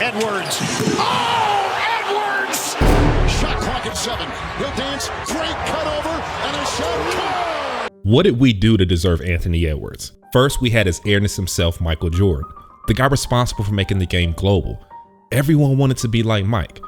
Edwards. Oh, Edwards! Shot clock at 7. He'll dance. Great cut over and a shot. What did we do to deserve Anthony Edwards? First, we had his airness himself, Michael Jordan, the guy responsible for making the game global. Everyone wanted to be like Mike.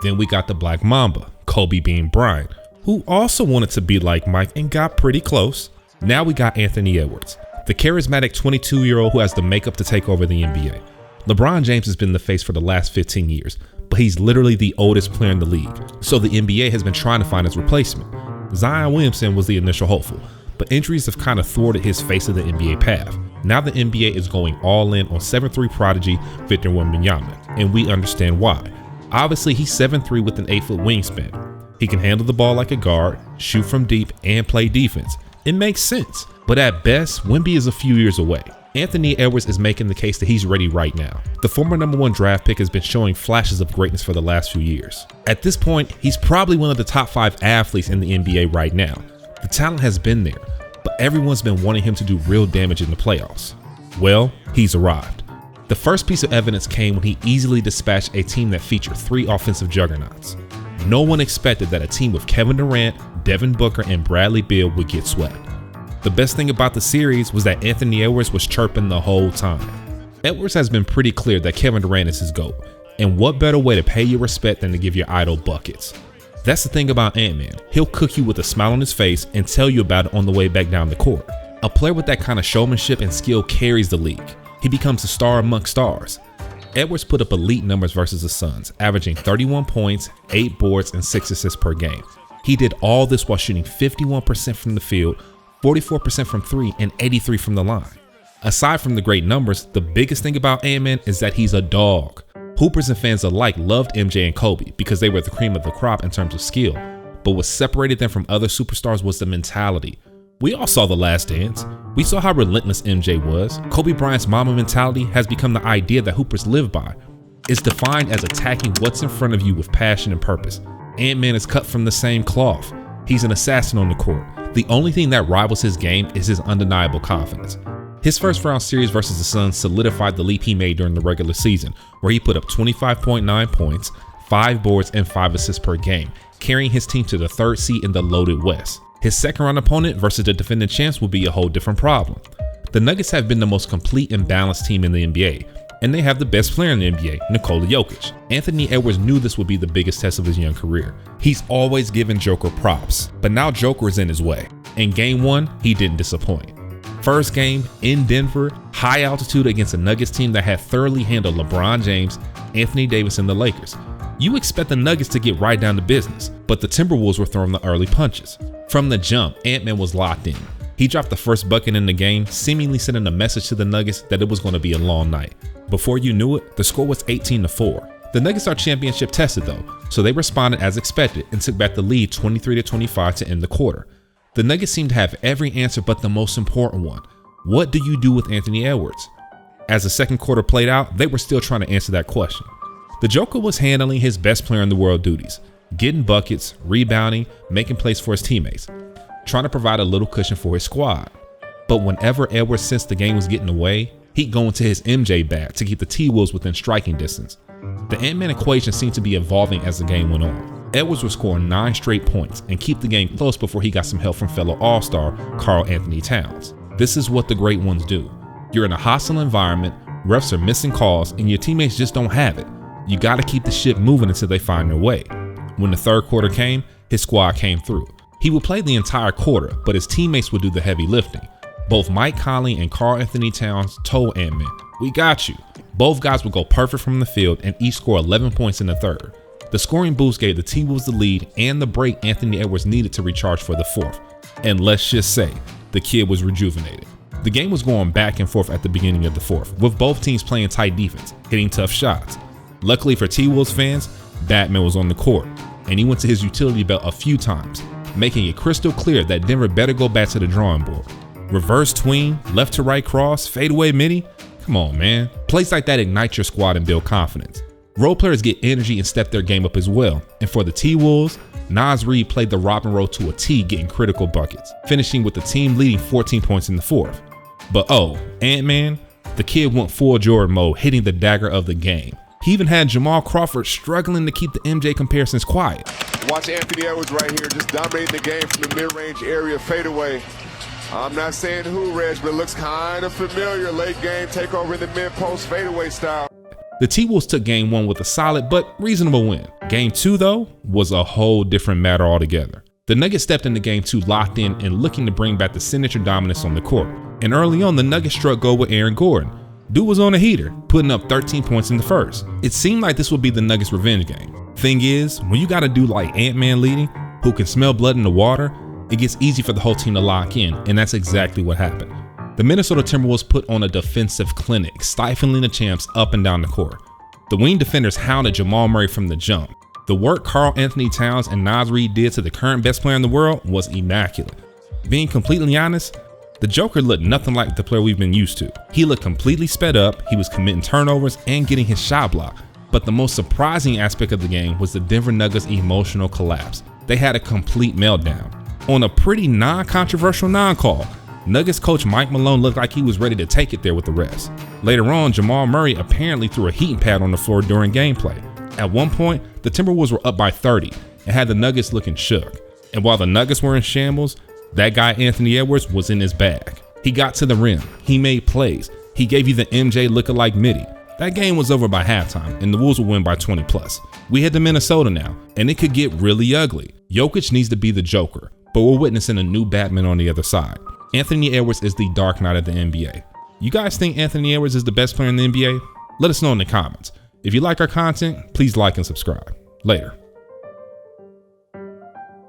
Then we got the Black Mamba, Kobe Bean Bryant, who also wanted to be like Mike and got pretty close. Now we got Anthony Edwards, the charismatic 22-year-old who has the makeup to take over the NBA. LeBron James has been the face for the last 15 years, but he's literally the oldest player in the league, so the NBA has been trying to find his replacement. Zion Williamson was the initial hopeful, but injuries have kind of thwarted his face of the NBA path. Now the NBA is going all in on 7'3" prodigy Victor Wembanyama, and we understand why. Obviously, he's 7'3" with an 8-foot wingspan. He can handle the ball like a guard, shoot from deep, and play defense. It makes sense, but at best, Wemby is a few years away. Anthony Edwards is making the case that he's ready right now. The former #1 draft pick has been showing flashes of greatness for the last few years. At this point, he's probably one of the top 5 athletes in the NBA right now. The talent has been there, but everyone's been wanting him to do real damage in the playoffs. Well, he's arrived. The first piece of evidence came when he easily dispatched a team that featured 3 offensive juggernauts. No one expected that a team with Kevin Durant, Devin Booker, and Bradley Beal would get swept. The best thing about the series was that Anthony Edwards was chirping the whole time. Edwards has been pretty clear that Kevin Durant is his GOAT, and what better way to pay your respect than to give your idol buckets? That's the thing about Ant-Man. He'll cook you with a smile on his face and tell you about it on the way back down the court. A player with that kind of showmanship and skill carries the league. He becomes a star amongst stars. Edwards put up elite numbers versus the Suns, averaging 31 points, 8 boards, and 6 assists per game. He did all this while shooting 51% from the field, 44% from 3, and 83% from the line. Aside from the great numbers, the biggest thing about Ant-Man is that he's a dog. Hoopers and fans alike loved MJ and Kobe because they were the cream of the crop in terms of skill, but what separated them from other superstars was the mentality. We all saw The Last Dance. We saw how relentless MJ was. Kobe Bryant's Mamba mentality has become the idea that hoopers live by. It's defined as attacking what's in front of you with passion and purpose. Ant-Man is cut from the same cloth. He's an assassin on the court. The only thing that rivals his game is his undeniable confidence. His first round series versus the Suns solidified the leap he made during the regular season, where he put up 25.9 points, 5 boards, and 5 assists per game, carrying his team to the 3rd seed in the loaded West. His second round opponent versus the defending champs will be a whole different problem. The Nuggets have been the most complete and balanced team in the NBA, and they have the best player in the NBA, Nikola Jokic. Anthony Edwards knew this would be the biggest test of his young career. He's always given Joker props, but now Joker is in his way. In game 1, he didn't disappoint. First game in Denver, high altitude against a Nuggets team that had thoroughly handled LeBron James, Anthony Davis, and the Lakers. You expect the Nuggets to get right down to business, but the Timberwolves were throwing the early punches. From the jump, Ant-Man was locked in. He dropped the first bucket in the game, seemingly sending a message to the Nuggets that it was going to be a long night. Before you knew it, the score was 18-4. The Nuggets are championship tested though, so they responded as expected and took back the lead 23-25 to end the quarter. The Nuggets seemed to have every answer but the most important one. What do you do with Anthony Edwards? As the second quarter played out, they were still trying to answer that question. The Joker was handling his best player in the world duties, getting buckets, rebounding, making plays for his teammates, trying to provide a little cushion for his squad. But whenever Edwards sensed the game was getting away, he'd go into his MJ bag to keep the T-Wolves within striking distance. The Ant-Man equation seemed to be evolving as the game went on. Edwards was scoring 9 straight points and keep the game close before he got some help from fellow All-Star Karl Anthony Towns. This is what the great ones do. You're in a hostile environment, refs are missing calls, and your teammates just don't have it. You gotta keep the ship moving until they find their way. When the third quarter came, his squad came through. He would play the entire quarter, but his teammates would do the heavy lifting. Both Mike Conley and Karl Anthony Towns told Ant-Man, "We got you." Both guys would go perfect from the field and each score 11 points in the third. The scoring boost gave the T-Wolves the lead and the break Anthony Edwards needed to recharge for the fourth. And let's just say, the kid was rejuvenated. The game was going back and forth at the beginning of the fourth, with both teams playing tight defense, hitting tough shots. Luckily for T-Wolves fans, Batman was on the court, and he went to his utility belt a few times, making it crystal clear that Denver better go back to the drawing board. Reverse tween, left to right cross, fadeaway midi. Come on, man. Plays like that ignite your squad and build confidence. Role players get energy and step their game up as well. And for the T-Wolves, Naz Reid played the Robin role to a T, getting critical buckets, finishing with the team leading 14 points in the fourth. But Ant-Man, the kid went full Jordan mode, hitting the dagger of the game. He even had Jamal Crawford struggling to keep the MJ comparisons quiet. Watch Anthony Edwards right here, just dominating the game from the mid-range area, fadeaway. I'm not saying who, Reg, but it looks kind of familiar. Late game takeover in the mid-post fadeaway style. The T-Wolves took game 1 with a solid but reasonable win. Game 2, though, was a whole different matter altogether. The Nuggets stepped into game 2 locked in and looking to bring back the signature dominance on the court. And early on, the Nuggets struck gold with Aaron Gordon. Dude was on a heater, putting up 13 points in the first. It seemed like this would be the Nuggets' revenge game. Thing is, when you got a dude like Ant-Man leading, who can smell blood in the water, it gets easy for the whole team to lock in, and that's exactly what happened. The Minnesota Timberwolves put on a defensive clinic, stifling the champs up and down the court. The wing defenders hounded Jamal Murray from the jump. The work Karl Anthony Towns and Naz Reid did to the current best player in the world was immaculate. Being completely honest, the Joker looked nothing like the player we've been used to. He looked completely sped up, he was committing turnovers and getting his shot blocked. But the most surprising aspect of the game was the Denver Nuggets' emotional collapse. They had a complete meltdown. On a pretty non-controversial non-call, Nuggets coach Mike Malone looked like he was ready to take it there with the rest. Later on, Jamal Murray apparently threw a heating pad on the floor during gameplay. At one point, the Timberwolves were up by 30 and had the Nuggets looking shook. And while the Nuggets were in shambles, that guy Anthony Edwards was in his bag. He got to the rim, he made plays, he gave you the MJ lookalike midi. That game was over by halftime and the Wolves would win by 20 plus. We head to Minnesota now, and it could get really ugly. Jokic needs to be the Joker, but we're witnessing a new Batman on the other side. Anthony Edwards is the Dark Knight of the NBA. You guys think Anthony Edwards is the best player in the NBA? Let us know in the comments. If you like our content, please like and subscribe. Later.